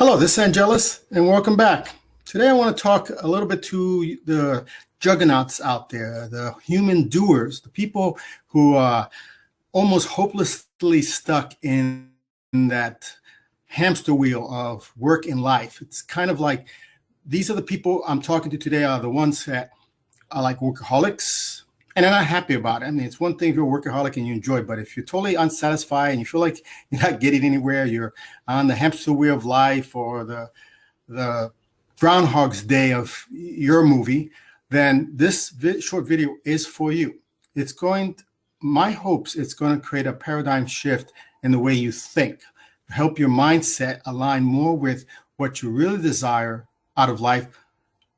Hello, this is Angelus, and welcome back. Today I want to talk a little bit to the juggernauts out there, the human doers, the people who are almost hopelessly stuck in that hamster wheel of work and life. It's kind of like these are the people I'm talking to today are the ones that are like workaholics and they're not happy about it. I mean, it's one thing if you're a workaholic and you enjoy it, but if you're totally unsatisfied and you feel like you're not getting anywhere, you're on the hamster wheel of life or the Groundhog's Day of your movie, then this short video is for you. It's going, my hopes, it's going to create a paradigm shift in the way you think, help your mindset align more with what you really desire out of life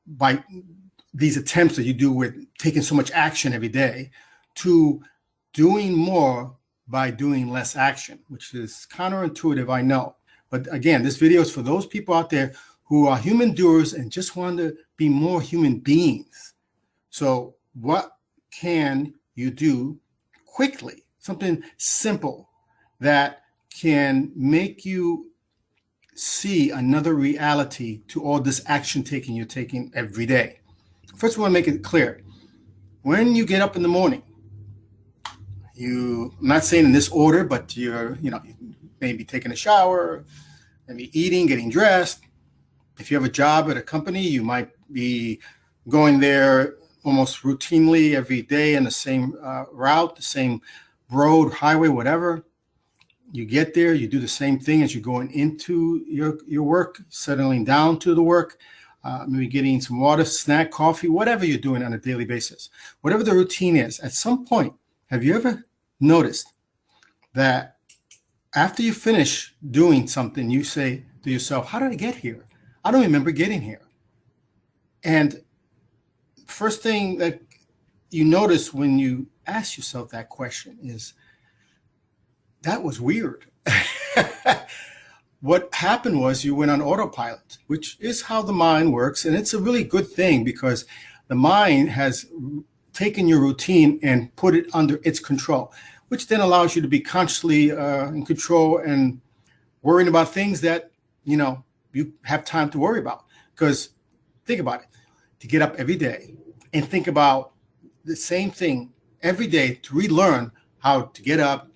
by these attempts that you do with taking so much action every day to doing more by doing less action, which is counterintuitive, I know. But again, this video is for those people out there who are human doers and just want to be more human beings. So what can you do quickly? Something simple that can make you see another reality to all this action taking you're taking every day. First, we want to make it clear. When you get up in the morning, I'm not saying in this order, but you're maybe taking a shower, maybe eating, getting dressed. If you have a job at a company, you might be going there almost routinely every day in the same route, the same road, highway, whatever. You get there, you do the same thing as you're going into your work, settling down to the work, maybe getting some water, snack, coffee, whatever you're doing on a daily basis. Whatever the routine is, at some point, have you ever noticed that after you finish doing something, you say to yourself, how did I get here? I don't remember getting here. And first thing that you notice when you ask yourself that question is, that was weird. What happened was you went on autopilot, which is how the mind works. And it's a really good thing because the mind has taken your routine and put it under its control, which then allows you to be consciously in control and worrying about things that, you have time to worry about. Because think about it, to get up every day and think about the same thing every day to relearn how to get up,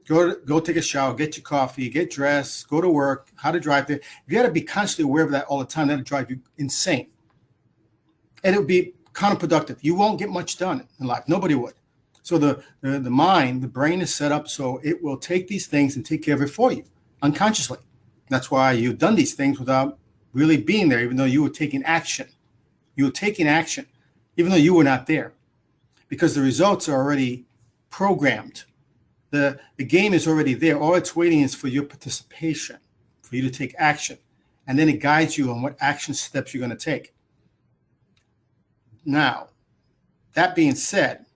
go take a shower, get your coffee, get dressed, go to work, how to drive there. If you had to be constantly aware of that all the time, that'd drive you insane. And it would be counterproductive. You won't get much done in life. Nobody would. So the mind, the brain is set up so it will take these things and take care of it for you unconsciously. That's why you've done these things without really being there, even though you were taking action. You were taking action, even though you were not there, because the results are already programmed. The game is already there. All it's waiting is for your participation, for you to take action. And then it guides you on what action steps you're going to take. Now, that being said,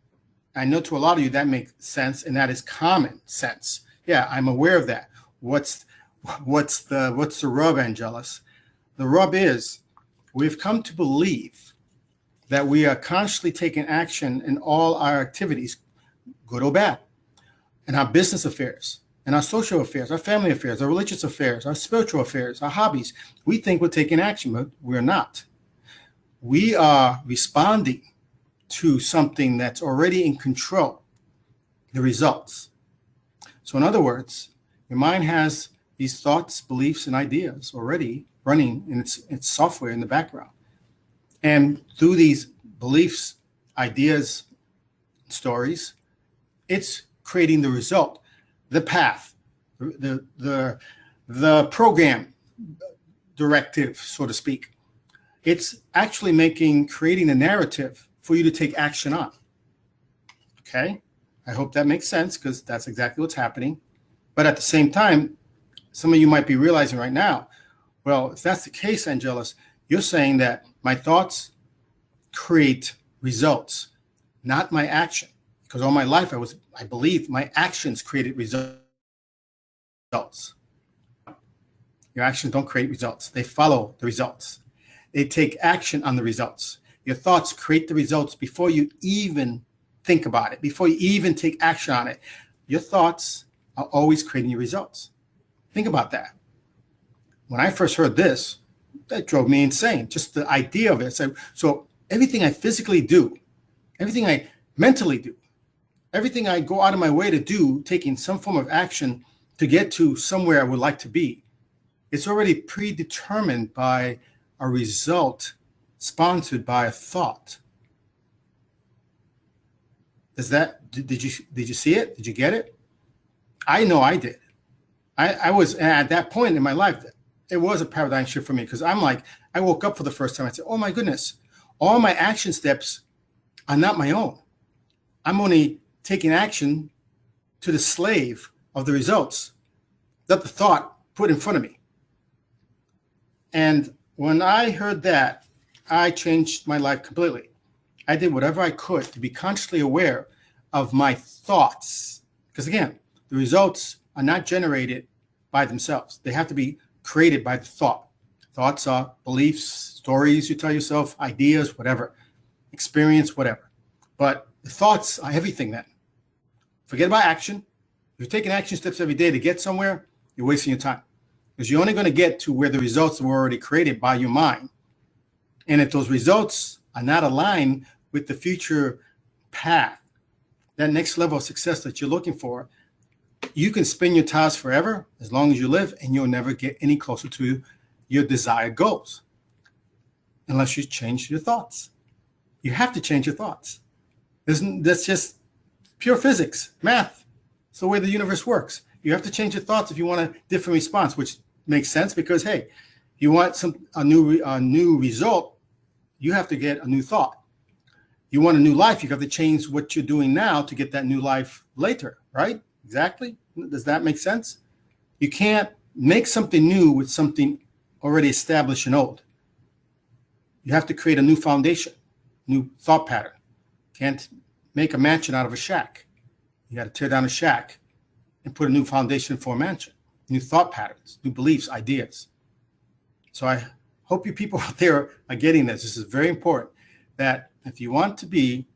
I know to a lot of you that makes sense, and that is common sense. Yeah, I'm aware of that. What's the rub, Angelus? The rub is we've come to believe that we are constantly taking action in all our activities, good or bad. In our business affairs, in our social affairs, our family affairs, our religious affairs, our spiritual affairs, our hobbies. We think we're taking action, but we're not. We are responding to something that's already in control, the results. So in other words, your mind has these thoughts, beliefs, and ideas already running in its software in the background. And through these beliefs, ideas, stories, it's creating the result, the path, the program directive, so to speak. It's actually creating a narrative for you to take action on. Okay? I hope that makes sense because that's exactly what's happening. But at the same time, some of you might be realizing right now, well, if that's the case, Angelus, you're saying that my thoughts create results, not my action. Because all my life I believed my actions created results. Your actions don't create results. They follow the results. They take action on the results. Your thoughts create the results before you even think about it, before you even take action on it. Your thoughts are always creating your results. Think about that. when I first heard this, that drove me insane. Just the idea of it. So everything I physically do, everything I mentally do, everything I go out of my way to do, taking some form of action to get to somewhere I would like to be, it's already predetermined by a result sponsored by a thought. Did you see it? Did you get it? I know I did. I was at that point in my life, it was a paradigm shift for me, because I'm like, I woke up for the first time. I said, oh my goodness, all my action steps are not my own. I'm only taking action to the slave of the results that the thought put in front of me. And when I heard that, I changed my life completely. I did whatever I could to be consciously aware of my thoughts. Because again, the results are not generated by themselves. They have to be created by the thought. Thoughts are beliefs, stories you tell yourself, ideas, whatever, experience, whatever. But the thoughts are everything then. Forget about action. If you're taking action steps every day to get somewhere, you're wasting your time. Because you're only going to get to where the results were already created by your mind. And if those results are not aligned with the future path, that next level of success that you're looking for, you can spin your tires forever as long as you live, and you'll never get any closer to your desired goals unless you change your thoughts. You have to change your thoughts. That's just pure physics, math. It's the way the universe works. You have to change your thoughts if you want a different response, which makes sense because, hey, you want a new result, you have to get a new thought. You want a new life, you have to change what you're doing now to get that new life later, right? Exactly. Does that make sense? You can't make something new with something already established and old. You have to create a new foundation, new thought pattern. Can't make a mansion out of a shack. You got to tear down a shack and put a new foundation for a mansion, new thought patterns, new beliefs, ideas. So I hope you people out there are getting this. This is very important, that if you want to be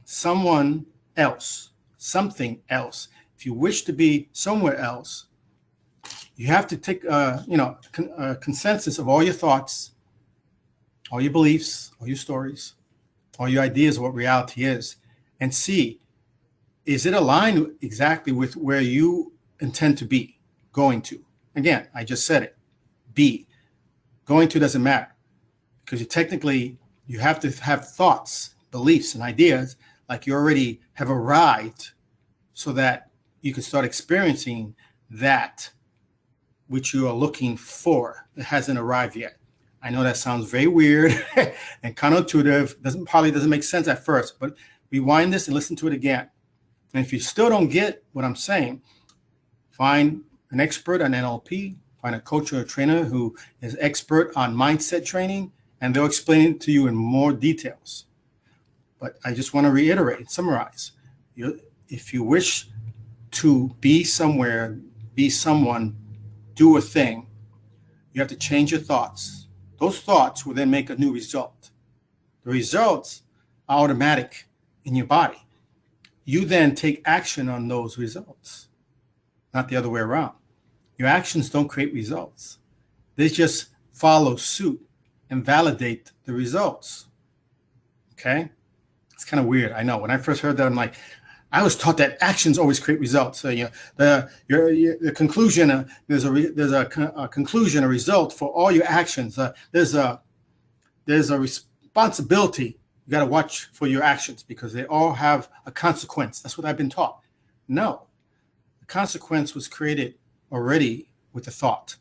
someone else, something else, if you wish to be somewhere else, you have to take a consensus of all your thoughts, all your beliefs, all your stories, all your ideas of what reality is, and see, is it aligned exactly with where you intend to be going to? Again, I just said it. Be. Going to doesn't matter, because you have to have thoughts, beliefs, and ideas like you already have arrived, so that you can start experiencing that which you are looking for. It hasn't arrived yet. I know that sounds very weird and counterintuitive. Probably doesn't make sense at first, but rewind this and listen to it again. And if you still don't get what I'm saying, find an expert on NLP, find a coach or a trainer who is expert on mindset training, and they'll explain it to you in more details. But I just want to reiterate, summarize. If you wish to be somewhere, be someone, do a thing, you have to change your thoughts. Those thoughts will then make a new result. The results are automatic in your body. You then take action on those results, not the other way around. Your actions don't create results. They just follow suit and validate the results. Okay? It's kind of weird. I know. When I first heard that, I'm like, I was taught that actions always create results. So the conclusion, there's a conclusion, a result for all your actions. There's a responsibility. You got to watch for your actions because they all have a consequence. That's what I've been taught. No, the consequence was created already with the thought.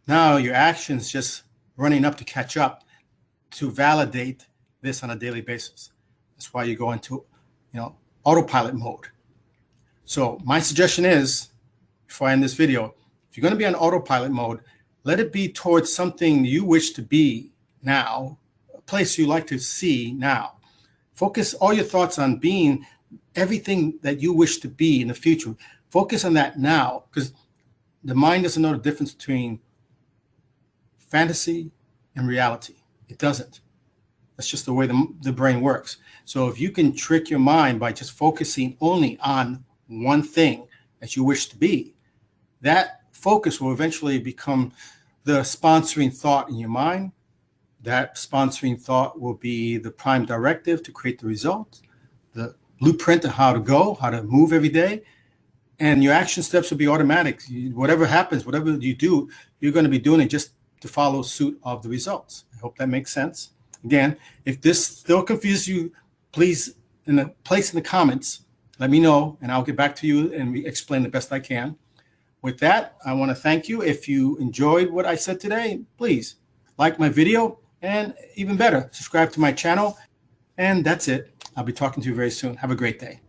Now your actions just running up to catch up to validate this on a daily basis. That's why you go into, autopilot mode. So my suggestion is, before I end this video, if you're going to be on autopilot mode, let it be towards something you wish to be now, a place you like to see now. Focus all your thoughts on being everything that you wish to be in the future. Focus on that now, because the mind doesn't know the difference between fantasy and reality. It doesn't. That's just the way the brain works. So if you can trick your mind by just focusing only on one thing that you wish to be, that focus will eventually become the sponsoring thought in your mind. That sponsoring thought will be the prime directive to create the result, the blueprint of how to go, how to move every day. And your action steps will be automatic. Whatever happens, whatever you do, you're going to be doing it just to follow suit of the results. I hope that makes sense. Again, if this still confuses you, please place in the comments, let me know, and I'll get back to you and explain the best I can. With that, I want to thank you. If you enjoyed what I said today, please like my video, and even better, subscribe to my channel. And that's it. I'll be talking to you very soon. Have a great day.